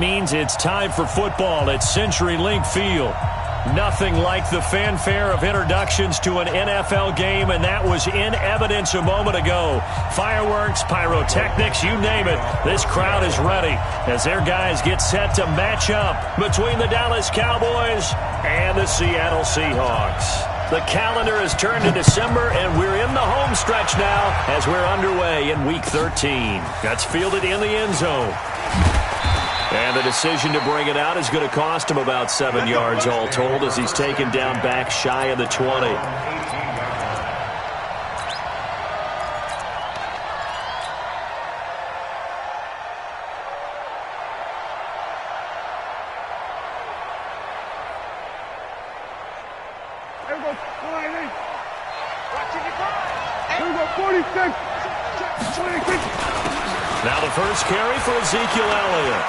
means it's time for football at CenturyLink Field. Nothing like the fanfare of introductions to an NFL game, and that was in evidence a moment ago. Fireworks, pyrotechnics, you name it. This crowd is ready as their guys get set to match up between the Dallas Cowboys and the Seattle Seahawks. The calendar has turned to December, and we're in the home stretch now as we're underway in Week 13. That's fielded in the end zone. And the decision to bring it out is going to cost him about 7 yards all told as he's taken down back shy of the 20. Now the first carry for Ezekiel Elliott.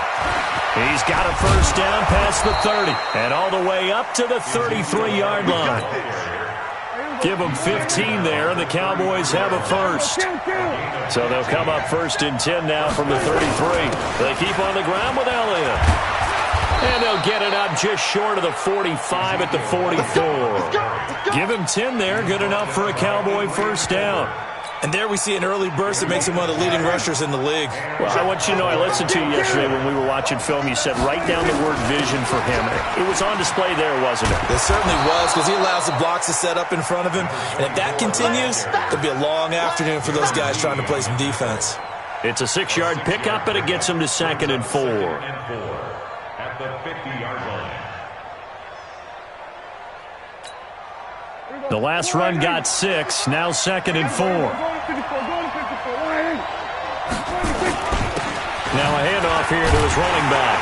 He's got a first down past the 30 and all the way up to the 33-yard line. Give them 15 there, and the Cowboys have a first. So they'll come up first and 10 now from the 33. They keep on the ground with Elliott. And they'll get it up just short of the 45 at the 44. Give him 10 there, good enough for a Cowboy first down. And there we see an early burst that makes him one of the leading rushers in the league. Well, I want you to know, I listened to you yesterday when we were watching film. You said write down the word vision for him. It was on display there, wasn't it? It certainly was, because he allows the blocks to set up in front of him. And if that continues, it'll be a long afternoon for those guys trying to play some defense. It's a 6-yard pickup, and it gets him to 2nd and 4. At the 50-yard line. The last run got 6, now 2nd and 4. Now a handoff here to his running back.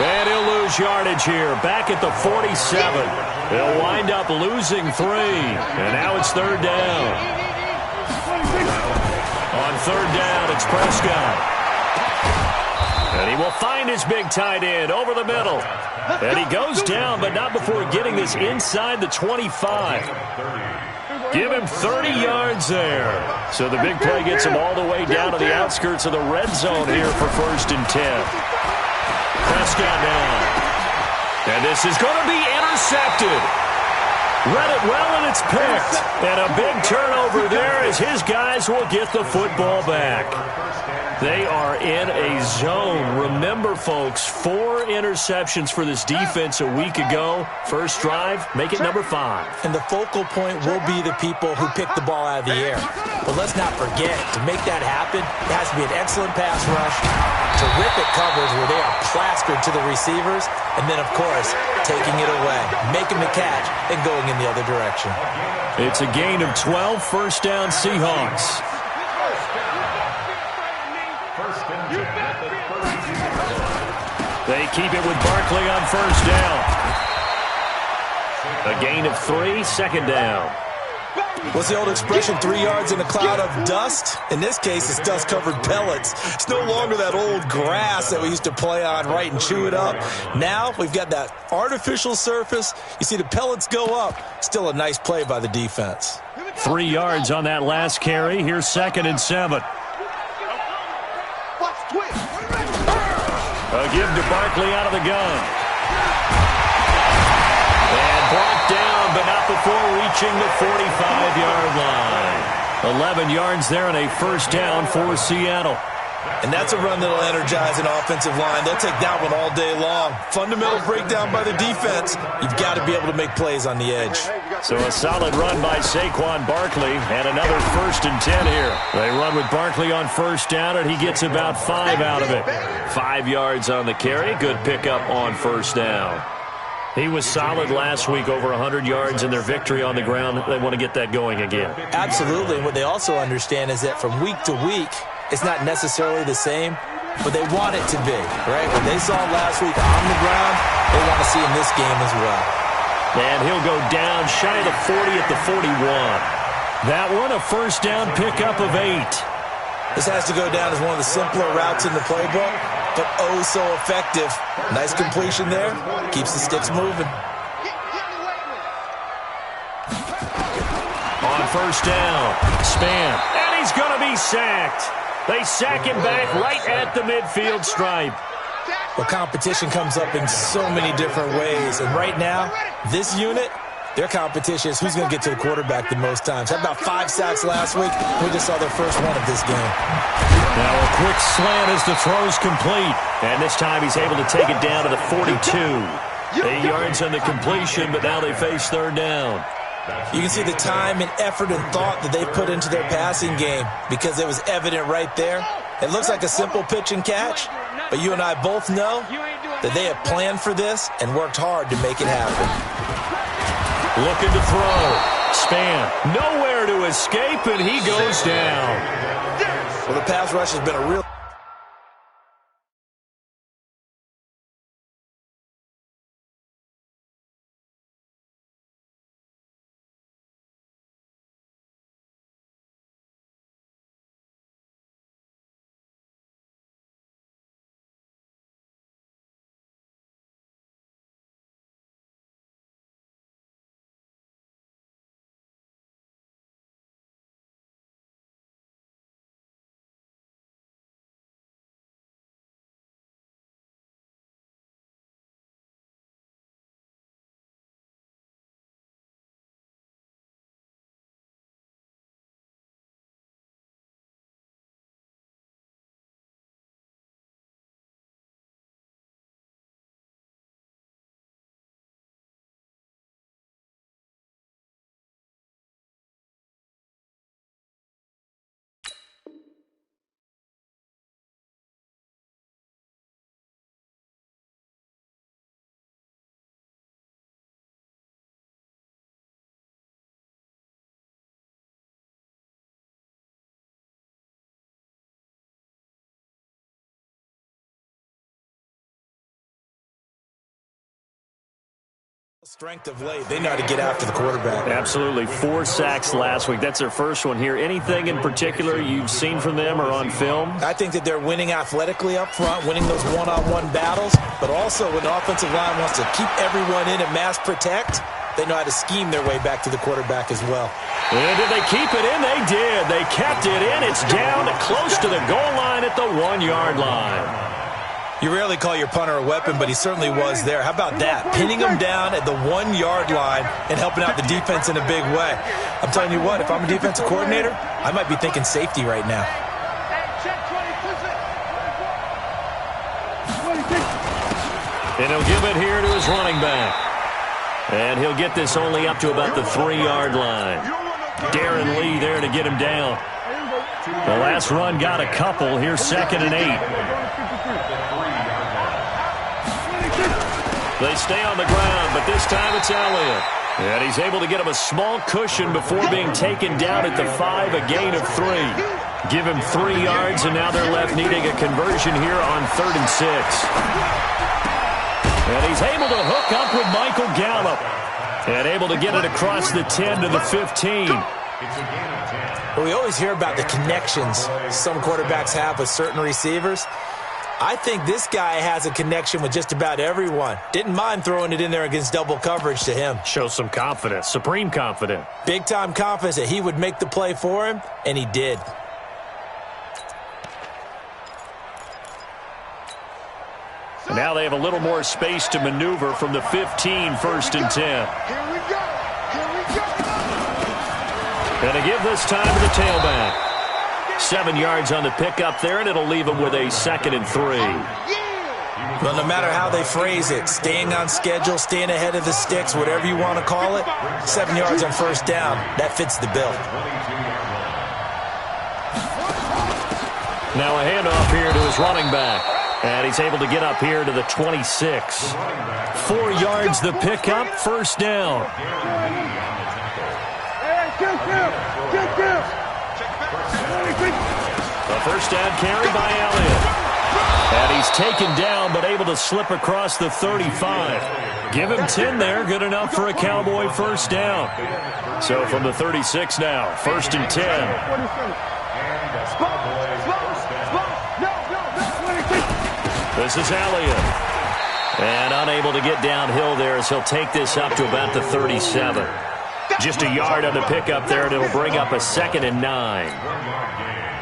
And he'll lose yardage here, back at the 47. He'll wind up losing 3, and now it's 3rd down. On 3rd down, it's Prescott. And he will find his big tight end over the middle. And he goes down, but not before getting this inside the 25. Give him 30 yards there. So the big play gets him all the way down to the outskirts of the red zone here for 1st and 10. Prescott down. And this is going to be intercepted. Read it well, and it's picked. And a big turnover there as his guys will get the football back. They are in a zone. Remember, folks, 4 interceptions for this defense a week ago. First drive, make it number 5. And the focal point will be the people who pick the ball out of the air. But let's not forget, to make that happen, it has to be an excellent pass rush, terrific coverage where they are plastered to the receivers, and then, of course, taking it away, making the catch, and going in the other direction. It's a gain of 12, first down Seahawks. They keep it with Barkley on first down. A gain of 3, 2nd down. What's the old expression, 3 yards in a cloud of dust? In this case, it's dust-covered pellets. It's no longer that old grass that we used to play on, right, and chew it up. Now we've got that artificial surface. You see the pellets go up. Still a nice play by the defense. 3 yards on that last carry. Here's 2nd and 7. A give to Barkley out of the gun. And brought down, but not before reaching the 45-yard line. 11 yards there and a first down for Seattle. And that's a run that'll energize an offensive line. They'll take that one all day long. Fundamental breakdown by the defense. You've got to be able to make plays on the edge. So a solid run by Saquon Barkley and another 1st and 10 here. They run with Barkley on first down, and he gets about 5 out of it. 5 yards on the carry. Good pickup on first down. He was solid last week, over 100 yards in their victory on the ground. They want to get that going again. Absolutely. And what they also understand is that from week to week, it's not necessarily the same, but they want it to be, right? What they saw last week on the ground, they want to see in this game as well. And he'll go down shy of the 40 at the 41. That one, a first down pickup of 8. This has to go down as one of the simpler routes in the playbook, but oh so effective. Nice completion there. Keeps the sticks moving. On first down, Span. And he's going to be sacked. They sack him back right at the midfield stripe. Well, competition comes up in so many different ways. And right now, this unit, their competition is who's going to get to the quarterback the most times. Had about 5 sacks last week. We just saw their first one of this game. Now a quick slant as the throw's complete. And this time he's able to take it down to the 42. 8 yards on the completion, but now they face third down. You can see the time and effort and thought that they put into their passing game because it was evident right there. It looks like a simple pitch and catch, but you and I both know that they have planned for this and worked hard to make it happen. Looking to throw. Span. Nowhere to escape, and he goes down. Well, the pass rush has been a real... Strength of late. They know how to get after the quarterback. Absolutely. 4 sacks last week. That's their first one here. Anything in particular you've seen from them or on film? I think that they're winning athletically up front, winning those one-on-one battles, but also when the offensive line wants to keep everyone in and mass protect, they know how to scheme their way back to the quarterback as well. And did they keep it in? They did. They kept it in. It's down close to the goal line at the 1-yard line. You rarely call your punter a weapon, but he certainly was there. How about that? Pinning him down at the 1-yard line and helping out the defense in a big way. I'm telling you what, if I'm a defensive coordinator, I might be thinking safety right now. And he'll give it here to his running back. And he'll get this only up to about the 3-yard line. Darren Lee there to get him down. The last run got a couple. Here's 2nd and 8. They stay on the ground, but this time it's Elliott. And he's able to get him a small cushion before being taken down at the 5, a gain of 3. Give him 3 yards, and now they're left needing a conversion here on 3rd and 6. And he's able to hook up with Michael Gallup. And able to get it across the 10 to the 15. Well, we always hear about the connections some quarterbacks have with certain receivers. I think this guy has a connection with just about everyone. Didn't mind throwing it in there against double coverage to him. Shows some confidence, supreme confidence. Big-time confidence that he would make the play for him, and he did. And now they have a little more space to maneuver from the 15, 1st and 10. Here we go. And to give this time to the tailback. 7 yards on the pickup there, and it'll leave them with a 2nd and 3. Well, no matter how they phrase it, staying on schedule, staying ahead of the sticks, whatever you want to call it, 7 yards on 1st down, that fits the bill. Now a handoff here to his running back. And he's able to get up here to the 26. 4 yards the pickup, 1st down. The 1st down carry by Elliott. And he's taken down but able to slip across the 35. Give him 10 there, good enough for a Cowboy 1st down. So from the 36 now, 1st and 10. This is Elliott. And unable to get downhill there as he'll take this up to about the 37. Just a yard on the pickup there, and it'll bring up a 2nd and 9.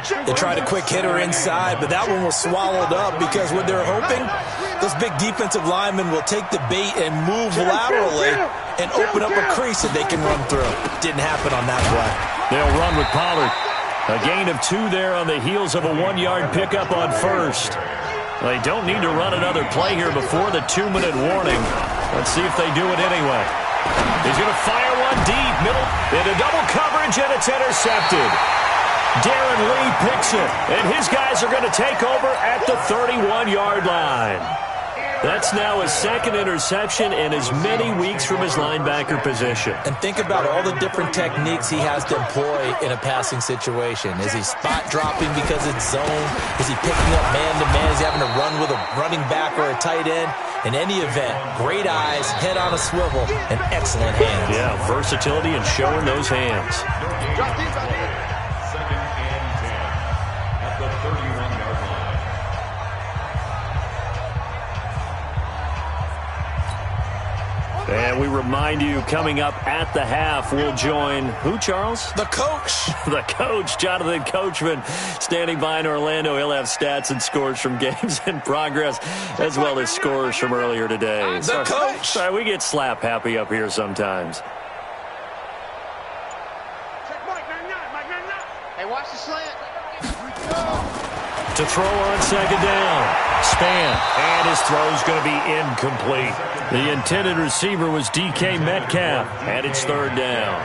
They tried a quick hitter inside, but that one was swallowed up because when they're hoping, those big defensive linemen will take the bait and move laterally and open up a crease that they can run through. Didn't happen on that play. They'll run with Pollard. A gain of 2 there on the heels of a 1-yard pickup on first. They don't need to run another play here before the 2-minute warning. Let's see if they do it anyway. He's going to fire one deep, middle, into double coverage, and it's intercepted. Darren Lee picks it, and his guys are going to take over at the 31-yard line. That's now his second interception in as many weeks from his linebacker position. And think about all the different techniques he has to employ in a passing situation. Is he spot dropping because it's zone? Is he picking up man-to-man? Is he having to run with a running back or a tight end? In any event, great eyes, head on a swivel, and excellent hands. Yeah, versatility and showing those hands. Second and 10 at the 31-yard line. And we remind you, coming up at the half, we'll join who, Charles? The coach. The coach, Jonathan Coachman, standing by in Orlando. He'll have stats and scores from games in progress, as well as scores from earlier today. The coach. Sorry, we get slap happy up here sometimes. Hey, watch the slant. To throw on second down. Span, and his throw's going to be incomplete. The intended receiver was DK Metcalf, and it's third down.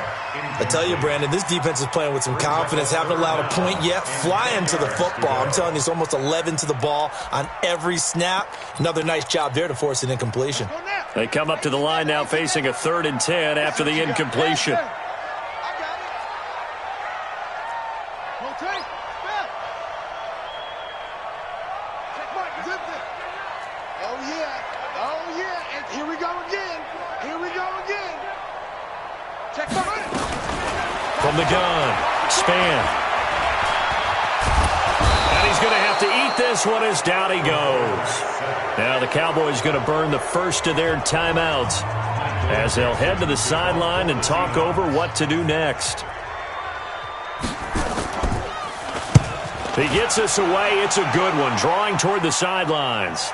I tell you, Brandon, this defense is playing with some confidence. Haven't allowed a point yet. Flying to the football. I'm telling you, it's almost 11 to the ball on every snap. Another nice job there to force an incompletion. They come up to the line now facing a 3rd and 10 after the incompletion. From the gun, Span. And he's going to have to eat this one as down he goes. Now the Cowboys going to burn the first of their timeouts as they'll head to the sideline and talk over what to do next. He gets us away. It's a good one, drawing toward the sidelines.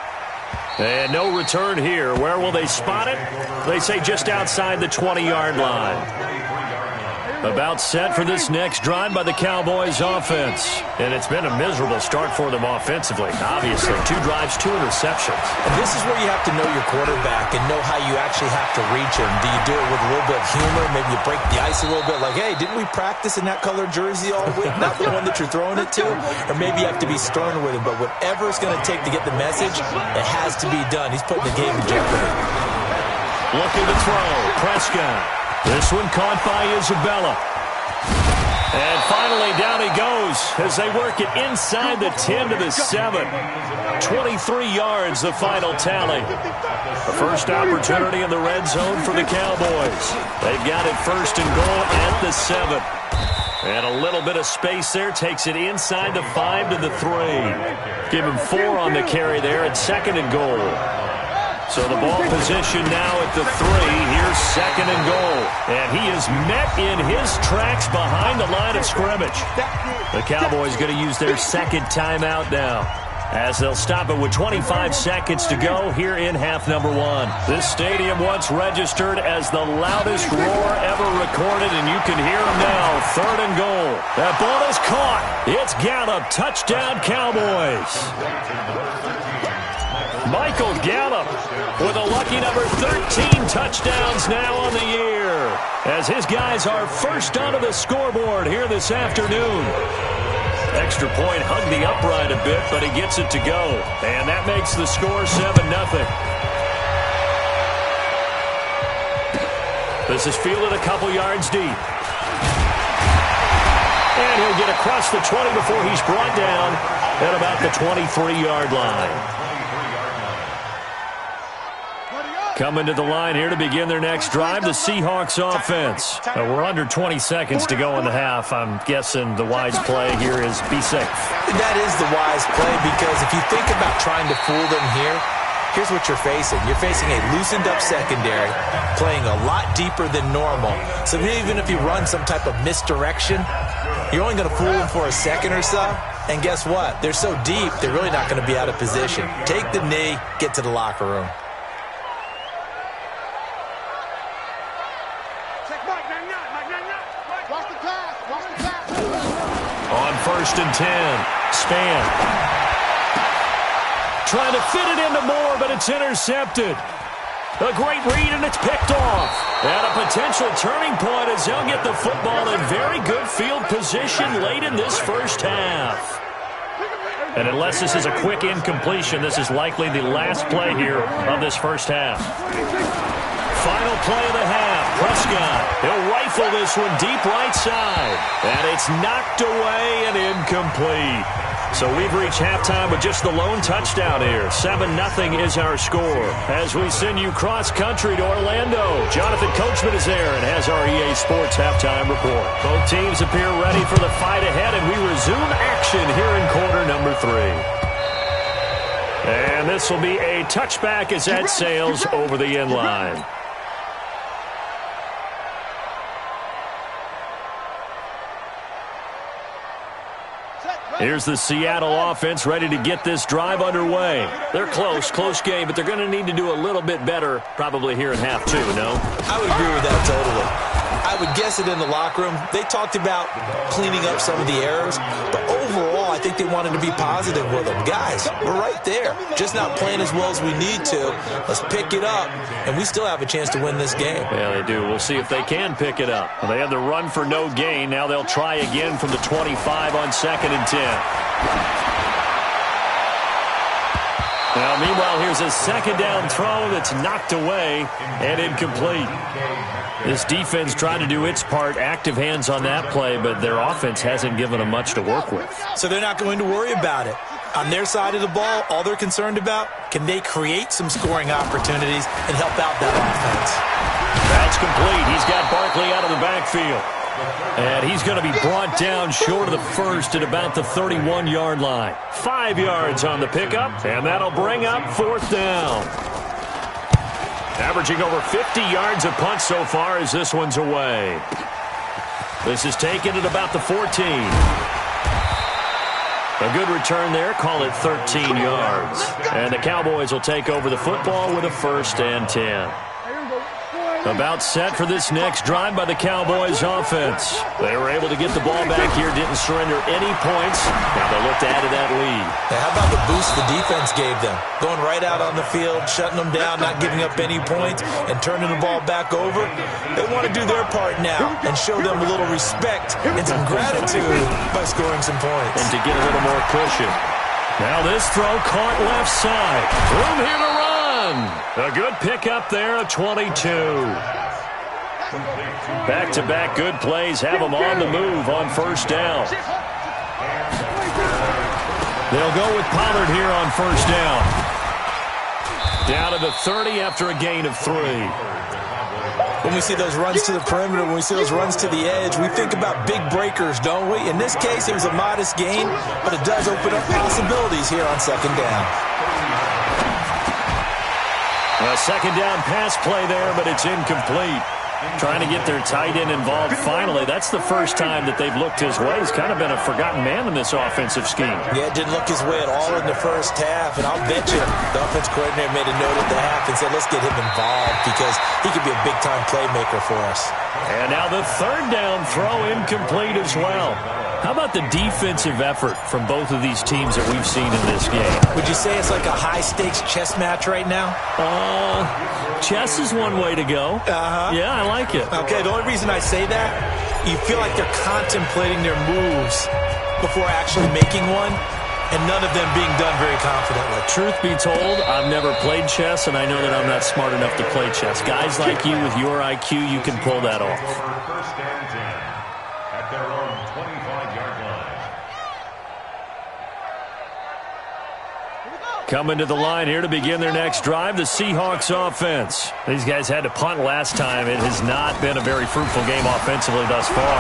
And no return here. Where will they spot it? They say just outside the 20-yard line. About set for this next drive by the Cowboys offense. And it's been a miserable start for them offensively, obviously. 2 drives, 2 interceptions. And this is where you have to know your quarterback and know how you actually have to reach him. Do you do it with a little bit of humor? Maybe you break the ice a little bit like, hey, didn't we practice in that colored jersey all week? Not the one that you're throwing it to. Or maybe you have to be stern with him. But whatever it's going to take to get the message, it has to be done. He's putting the game in jeopardy. Looking to throw. Prescott. This one caught by Isabella. And finally down he goes as they work it inside the 10 to the 7. 23 yards the final tally. The first opportunity in the red zone for the Cowboys. They've got it 1st and goal at the 7. And a little bit of space there takes it inside the 5 to the 3. Give him 4 on the carry there at 2nd and goal. So the ball position now at the 3. Here's 2nd and goal. And he is met in his tracks behind the line of scrimmage. The Cowboys going to use their 2nd timeout now, as they'll stop it with 25 seconds to go here in half number 1. This stadium once registered as the loudest roar ever recorded, and you can hear him now. 3rd and goal. That ball is caught. It's Gallup. Touchdown, Cowboys. Michael Gallup with a lucky number 13 touchdowns now on the year, as his guys are first onto the scoreboard here this afternoon. Extra point hugged the upright a bit, but he gets it to go. And that makes the score 7-0. This is fielded a couple yards deep. And he'll get across the 20 before he's brought down at about the 23-yard line. Coming to the line here to begin their next drive, the Seahawks offense. We're under 20 seconds to go in the half. I'm guessing the wise play here is be safe. That is the wise play, because if you think about trying to fool them here, here's what you're facing. You're facing a loosened up secondary, playing a lot deeper than normal. So even if you run some type of misdirection, You're only going to fool them for a second or so, and guess what? They're so deep, they're really not going to be out of position. Take the knee, get to the locker room. On 1st and 10, Span. Trying to fit it into Moore, but it's intercepted. A great read, and it's picked off. And a potential turning point as they'll get the football in very good field position late in this first half. And unless this is a quick incompletion, this is likely the last play here of this first half. Final play of the half. Prescott, he'll rifle this one deep right side. And it's knocked away and incomplete. So we've reached halftime with just the lone touchdown here. 7-0 is our score. As we send you cross-country to Orlando, Jonathan Coachman is there and has our EA Sports halftime report. Both teams appear ready for the fight ahead, and we resume action here in quarter number 3. And this will be a touchback as that sails over the end line. Here's the Seattle offense ready to get this drive underway. They're close game, but they're going to need to do a little bit better probably here in half 2, no? I would agree with that totally. I would guess it in the locker room. They talked about cleaning up some of the errors, but overall, I think they wanted to be positive with them. Guys, we're right there. Just not playing as well as we need to. Let's pick it up, and we still have a chance to win this game. Yeah, they do. We'll see if they can pick it up. Well, they had the run for no gain. Now they'll try again from the 25 on 2nd and 10. Now, meanwhile, here's a 2nd down throw that's knocked away and incomplete. This defense trying to do its part, active hands on that play, but their offense hasn't given them much to work with. So they're not going to worry about it. On their side of the ball, all they're concerned about, can they create some scoring opportunities and help out that offense? That's complete. He's got Barkley out of the backfield. And he's going to be brought down short of the first at about the 31-yard line. 5 yards on the pickup, and that'll bring up 4th down. Averaging over 50 yards a punt so far as this one's away. This is taken at about the 14. A good return there. Call it 13 yards. And the Cowboys will take over the football with a 1st and 10. About set for this next drive by the Cowboys offense. They were able to get the ball back here, didn't surrender any points. Now they look to add to that lead. Now, how about the boost the defense gave them? Going right out on the field, shutting them down, not giving up any points, and turning the ball back over. They want to do their part now and show them a little respect and some gratitude by scoring some points. And to get a little more cushion. Now this throw caught left side. Room here to run. A good pickup there, a 22. Back-to-back good plays have them on the move on 1st down. They'll go with Pollard here on 1st down. Down to the 30 after a gain of 3. When we see those runs to the perimeter, when we see those runs to the edge, we think about big breakers, don't we? In this case, it was a modest gain, but it does open up possibilities here on 2nd down. A 2nd down pass play there, but it's incomplete. Trying to get their tight end involved finally. That's the first time that they've looked his way. He's kind of been a forgotten man in this offensive scheme. Yeah, it didn't look his way at all in the first half, and I'll bet you the offense coordinator made a note at the half and said, let's get him involved because he could be a big-time playmaker for us. And now the 3rd down throw incomplete as well. How about the defensive effort from both of these teams that we've seen in this game? Would you say it's like a high-stakes chess match right now? Chess is one way to go. Yeah, I like it. Okay, the only reason I say that, you feel like they're contemplating their moves before actually making one, and none of them being done very confidently. Truth be told, I've never played chess, and I know that I'm not smart enough to play chess. Guys like you with your IQ, you can pull that off. 1st and 10 at their own 25-yard line. Coming to the line here to begin their next drive, the Seahawks offense. These guys had to punt last time. It has not been a very fruitful game offensively thus far.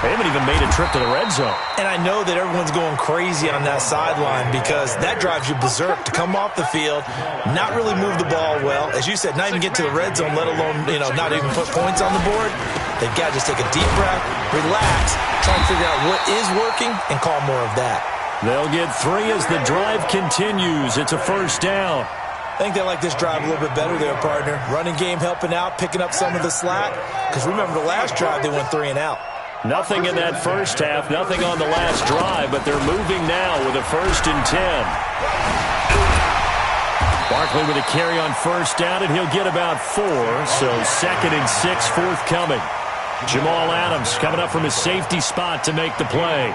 They haven't even made a trip to the red zone. And I know that everyone's going crazy on that sideline because that drives you berserk to come off the field, not really move the ball well. As you said, not even get to the red zone, let alone, not even put points on the board. They've got to just take a deep breath, relax, try and figure out what is working, and call more of that. They'll get 3 as the drive continues. It's a first down. I think they like this drive a little bit better there, partner. Running game helping out, picking up some of the slack. Because remember, the last drive, they went 3 and out. Nothing in that first half, nothing on the last drive, but they're moving now with a 1st and 10. Barkley with a carry on first down, and he'll get about 4. So 2nd and 6 forthcoming. Jamal Adams coming up from his safety spot to make the play.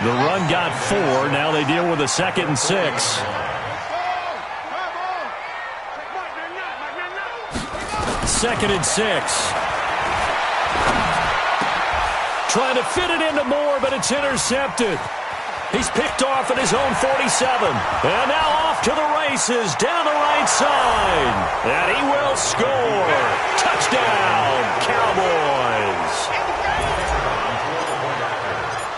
The run got 4. Now they deal with a 2nd and 6. Second and 6. Trying to fit it into Moore, but it's intercepted. He's picked off at his own 47. And now off to the races down the right side. And he will score. Touchdown, Cowboys.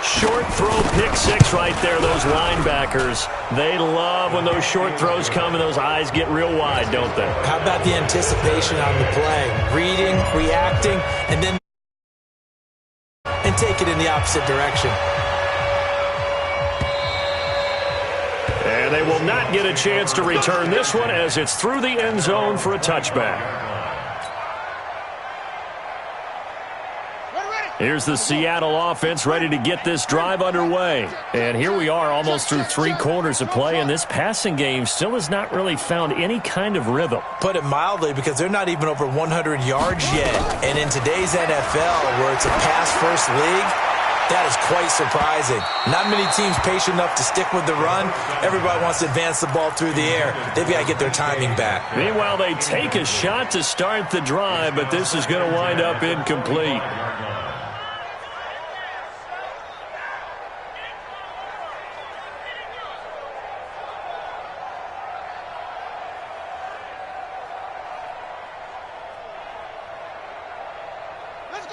Short throw pick 6 right there, those linebackers. They love when those short throws come and those eyes get real wide, don't they? How about the anticipation on the play? Reading, reacting, and then take it in the opposite direction. And they will not get a chance to return this one as it's through the end zone for a touchback. Here's the Seattle offense ready to get this drive underway. And here we are almost through 3 quarters of play, and this passing game still has not really found any kind of rhythm. Put it mildly, because they're not even over 100 yards yet. And in today's NFL, where it's a pass-first league, that is quite surprising. Not many teams patient enough to stick with the run. Everybody wants to advance the ball through the air. They've got to get their timing back. Meanwhile, they take a shot to start the drive, but this is going to wind up incomplete.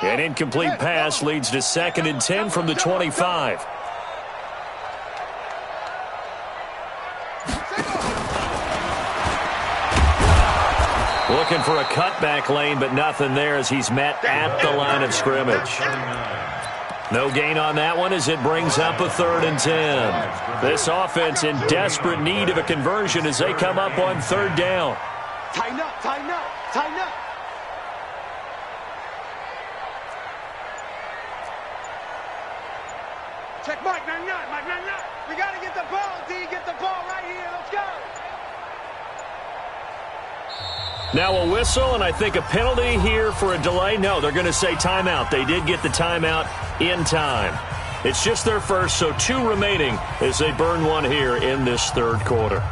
An incomplete pass leads to 2nd and 10 from the 25. Looking for a cutback lane, but nothing there as he's met at the line of scrimmage. No gain on that one as it brings up a 3rd and 10. This offense in desperate need of a conversion as they come up on 3rd down. Tighten up, tighten up, tighten up. Check Mike 99, Mike 99. We got to get the ball, D. Get the ball right here. Let's go. Now a whistle, and I think a penalty here for a delay. No, they're going to say timeout. They did get the timeout in time. It's just their first, so 2 remaining as they burn one here in this 3rd quarter.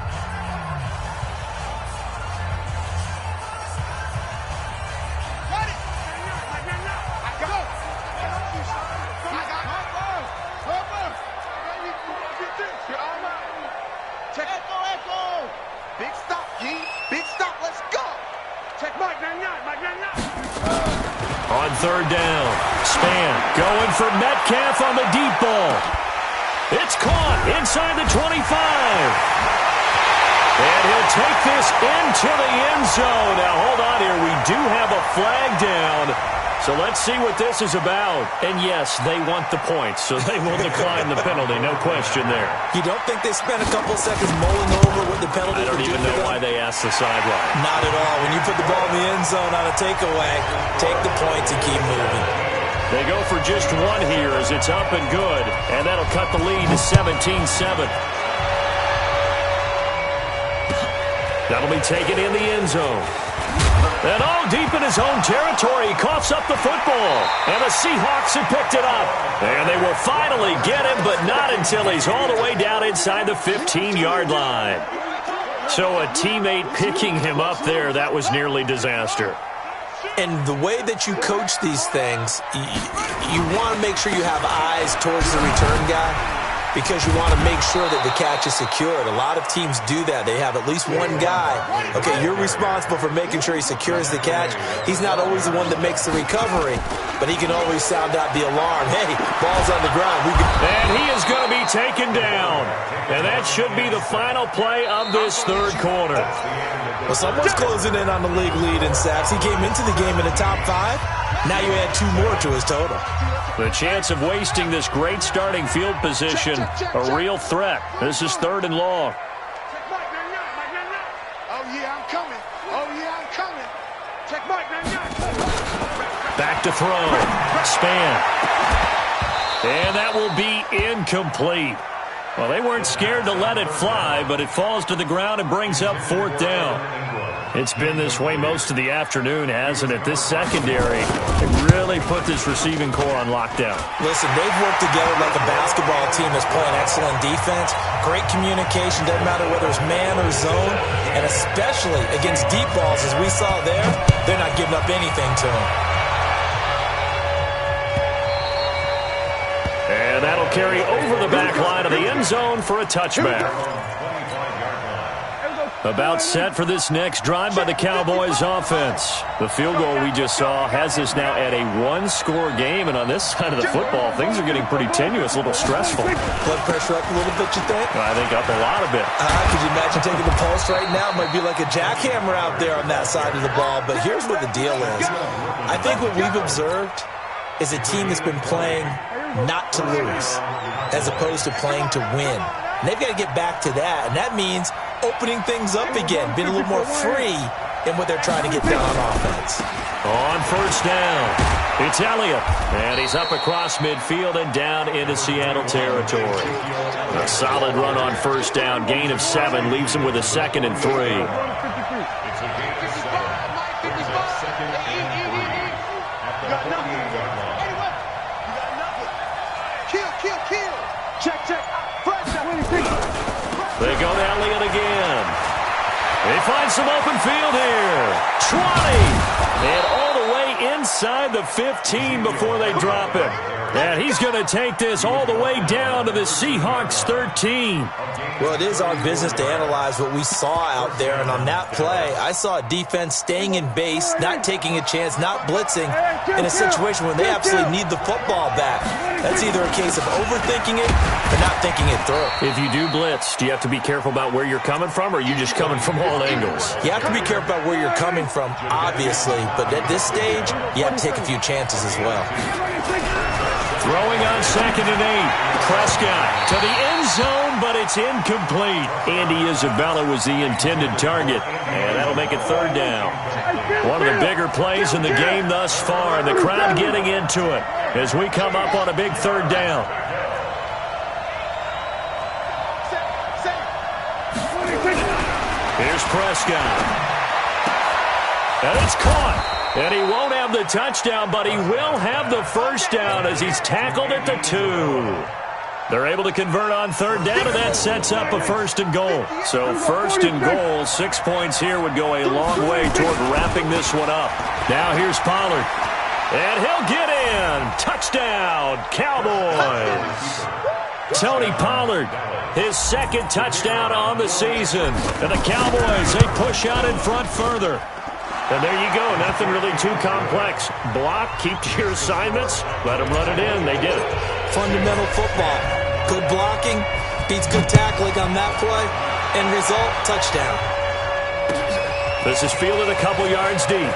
On 3rd down, Span going for Metcalf on the deep ball. It's caught inside the 25. And he'll take this into the end zone. Now, hold on here. We do have a flag down. So let's see what this is about. And, yes, they want the points, so they will decline the penalty. No question there. You don't think they spent a couple seconds mulling over what the penalty I don't even know why they asked the sideline. Not at all. When you put the ball in the end zone on a takeaway, take the points and keep moving. They go for just 1 here as it's up and good. And that'll cut the lead to 17-7. That'll be taken in the end zone. And all deep in his own territory, he coughs up the football. And the Seahawks have picked it up. And they will finally get him, but not until he's all the way down inside the 15-yard line. So a teammate picking him up there, that was nearly disaster. And the way that you coach these things, you want to make sure you have eyes towards the return guy, because you want to make sure that the catch is secured. A lot of teams do that. They have at least one guy. Okay, you're responsible for making sure he secures the catch. He's not always the one that makes the recovery, but he can always sound out the alarm. Hey, ball's on the ground. And he is going to be taken down. And that should be the final play of this 3rd quarter. Well, someone's closing in on the league lead in sacks. He came into the game in the top 5. Now you add 2 more to his total. The chance of wasting this great starting field position, a real threat. This is 3rd and long. Oh, yeah, I'm coming. Oh, yeah, I'm coming. Check Mike, Back to throw. Span. And that will be incomplete. Well, they weren't scared to let it fly, but it falls to the ground and brings up 4th down. It's been this way most of the afternoon, hasn't it? This secondary really put this receiving core on lockdown. Listen, they've worked together like a basketball team that's playing excellent defense. Great communication, doesn't matter whether it's man or zone. And especially against deep balls, as we saw there, they're not giving up anything to them. And that'll carry over the back line of the end zone for a touchback. About set for this next drive by the Cowboys offense. The field goal we just saw has us now at a 1-score game, and on this side of the football, things are getting pretty tenuous, a little stressful. Blood pressure up a little bit, you think? I think up a lot of it. Could you imagine taking the pulse right now? It might be like a jackhammer out there on that side of the ball, but here's what the deal is. I think what we've observed is a team that's been playing not to lose as opposed to playing to win. And they've got to get back to that, and that means opening things up again, being a little more free in what they're trying to get done on offense. On 1st down, it's Elliott, and he's up across midfield and down into Seattle territory. A solid run on 1st down, gain of 7, leaves him with a 2nd and 3. They go to Elliott again. They find some open field here. 20. And all the way inside the 15 before they drop it. And he's going to take this all the way down to the Seahawks 13. Well, it is our business to analyze what we saw out there. And on that play, I saw a defense staying in base, not taking a chance, not blitzing in a situation where they absolutely need the football back. That's either a case of overthinking it or not thinking it through. If you do blitz, do you have to be careful about where you're coming from, or are you just coming from all angles? You have to be careful about where you're coming from, obviously. But at this stage, you have to take a few chances as well. Throwing on 2nd and 8. Prescott to the end zone, but it's incomplete. Andy Isabella was the intended target, and that'll make it 3rd down. One of the bigger plays in the game thus far, and the crowd getting into it as we come up on a big 3rd down. Here's Prescott. And it's caught. And he won't have the touchdown, but he will have the 1st down as he's tackled at the 2. They're able to convert on 3rd down, and that sets up a 1st and goal. So 1st and goal, 6 points here would go a long way toward wrapping this one up. Now here's Pollard. And he'll get in. Touchdown, Cowboys. Tony Pollard, his 2nd touchdown on the season. And the Cowboys, they push out in front further. And there you go. Nothing really too complex. Block, keep to your assignments, let them run it in. They did it. Fundamental football. Good blocking beats good tackling on that play. End result, touchdown. This is fielded a couple yards deep.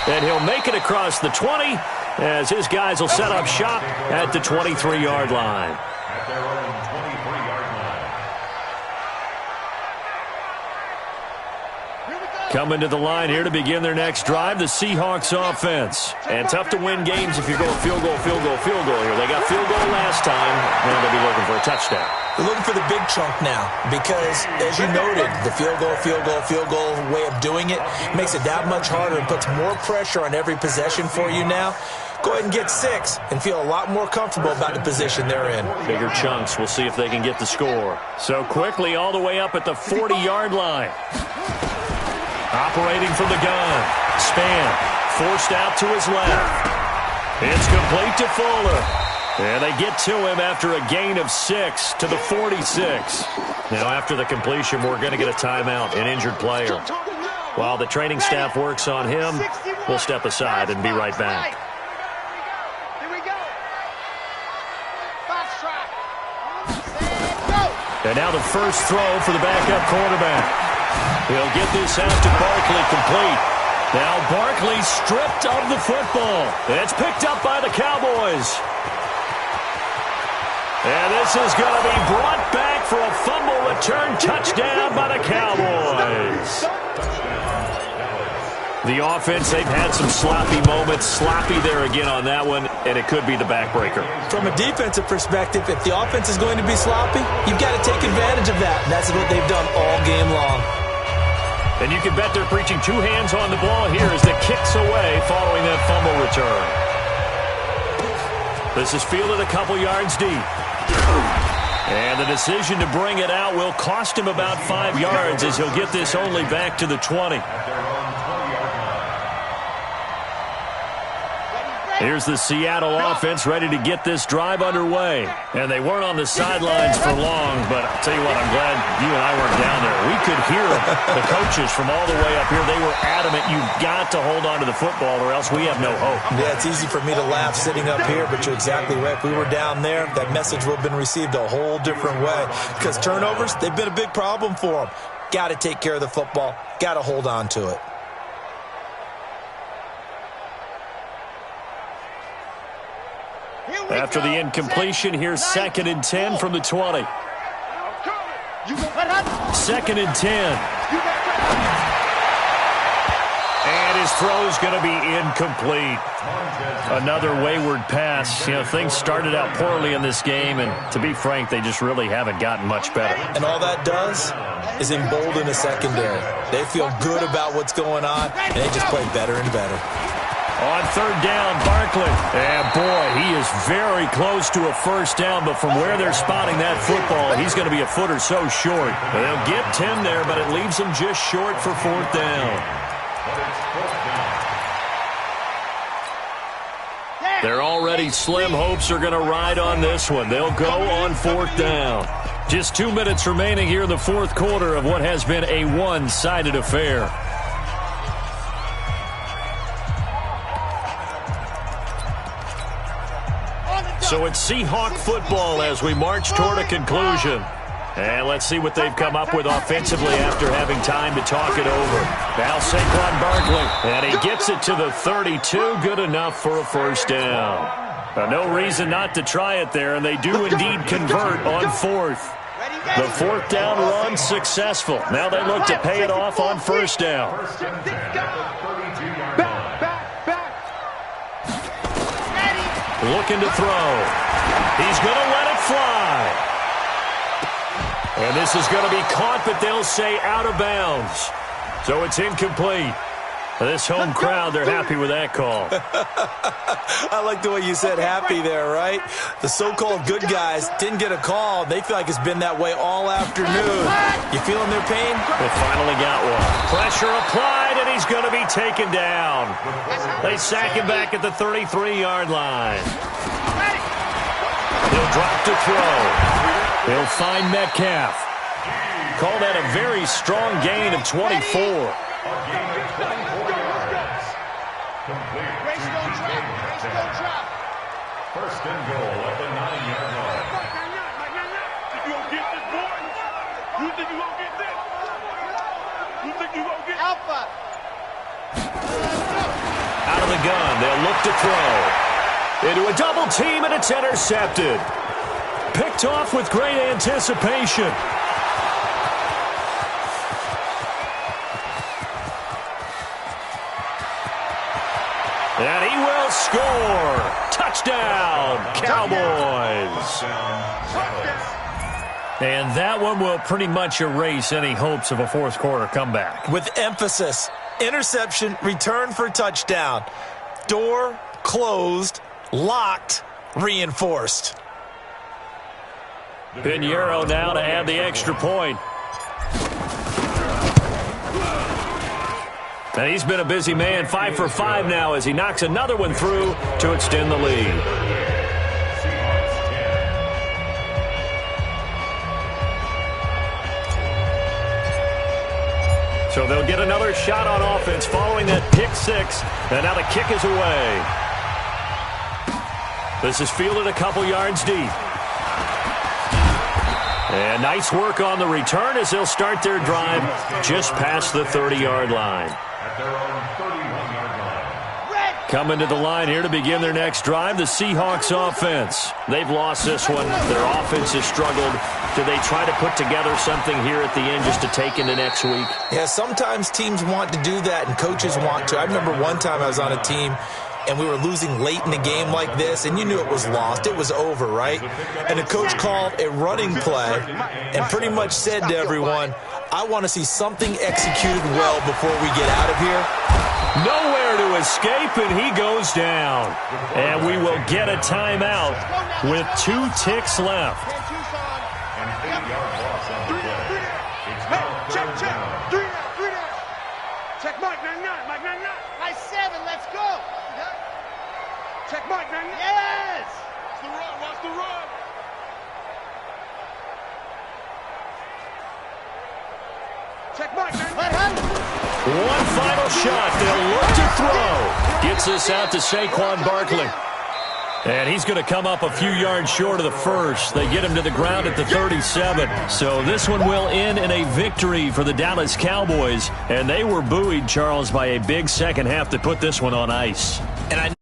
And he'll make it across the 20 as his guys will set up shop at the 23-yard line. At their own 23-yard line. Coming to the line here to begin their next drive, the Seahawks offense. And tough to win games if you're going field goal, field goal, field goal here. They got field goal last time, and they'll be looking for a touchdown. They're looking for the big chunk now because, as you noted, the field goal way of doing it makes it that much harder and puts more pressure on every possession for you now. Go ahead and get 6 and feel a lot more comfortable about the position they're in. Bigger chunks. We'll see if they can get the score. So quickly all the way up at the 40-yard line. Operating from the gun. Span forced out to his left. It's complete to Fuller. And they get to him after a gain of 6 to the 46. Now, after the completion, we're going to get a timeout, an injured player. While the training staff works on him, we'll step aside and be right back. And now the first throw for the backup quarterback. He'll get this out to Barkley complete. Now Barkley stripped of the football. It's picked up by the Cowboys. And this is going to be brought back for a fumble return touchdown by the Cowboys. The offense, they've had some sloppy moments. Sloppy there again on that one, and it could be the backbreaker. From a defensive perspective, if the offense is going to be sloppy, you've got to take advantage of that. And that's what they've done all game long. And you can bet they're preaching two hands on the ball here as the kick's away following that fumble return. This is fielded a couple yards deep. And the decision to bring it out will cost him about 5 yards as he'll get this only back to the 20. Here's the Seattle offense ready to get this drive underway. And they weren't on the sidelines for long, but I'll tell you what, I'm glad you and I weren't down there. We could hear the coaches from all the way up here. They were adamant, you've got to hold on to the football or else we have no hope. Yeah, it's easy for me to laugh sitting up here, but you're exactly right. If we were down there, that message would have been received a whole different way. Because turnovers, they've been a big problem for them. Got to take care of the football. Got to hold on to it. After the incompletion, here's 2nd and 10 from the 20. 2nd and 10. And his throw's going to be incomplete. Another wayward pass. You know, things started out poorly in this game, and to be frank, they just really haven't gotten much better. And all that does is embolden the secondary. They feel good about what's going on, and they just play better and better. On 3rd down, Barkley. And boy, he is very close to a first down, but from where they're spotting that football, he's going to be a foot or so short. They'll get 10 there, but it leaves them just short for 4th down. Their already slim hopes are going to ride on this one. They'll go on 4th down. Just 2 minutes remaining here in the 4th quarter of what has been a one-sided affair. So it's Seahawk football as we march toward a conclusion. And let's see what they've come up with offensively after having time to talk it over. Now Saquon Barkley, and he gets it to the 32. Good enough for a first down. No reason not to try it there, and they do indeed convert on 4th. The 4th down run successful. Now they look to pay it off on 1st down. Looking to throw. He's going to let it fly. And this is going to be caught, but they'll say out of bounds. So it's incomplete. This home crowd, they're happy with that call. I like the way you said happy there, right? The so-called good guys didn't get a call. They feel like it's been that way all afternoon. You feeling their pain? They finally got one. Pressure applied, and he's going to be taken down. They sack him back at the 33-yard line. He'll drop to throw. He'll find Metcalf. Call that a very strong gain of 24. First and goal at the 9-yard line. You gonna get this, boy? You think you gonna get this? You think you gonna get Alpha? Out of the gun, they'll look to throw. Into a double team, and it's intercepted. Picked off with great anticipation. And he will score. Touchdown, Cowboys. And that one will pretty much erase any hopes of a 4th quarter comeback. With emphasis, interception, return for touchdown. Door closed, locked, reinforced. Pinheiro now to add the extra point. And he's been a busy man, 5 for 5 now as he knocks another one through to extend the lead. So they'll get another shot on offense following that pick 6. And now the kick is away. This is fielded a couple yards deep. And nice work on the return as they'll start their drive just past the 30-yard line. At their own 30 Coming to the line here to begin their next drive, the Seahawks offense. They've lost this one. Their offense has struggled. Do they try to put together something here at the end just to take into next week? Yeah, sometimes teams want to do that and coaches want to. I remember one time I was on a team and we were losing late in the game like this, and you knew it was lost. It was over, right? And the coach called a running play and pretty much said to everyone, I want to see something executed well before we get out of here. Nowhere to escape, and he goes down. And we will get a timeout with 2 ticks left. And 8-yard loss on the play. It's now Check. 3rd down. 3 down. Check Mike 99. Mike 99. High 7, let's go. Check Mike 99. Yes. Watch the run. Watch the run. Check Mike 99. One final shot. They'll look to throw. Gets this out to Saquon Barkley. And he's going to come up a few yards short of the first. They get him to the ground at the 37. So this one will end in a victory for the Dallas Cowboys. And they were buoyed, Charles, by a big second half to put this one on ice. And I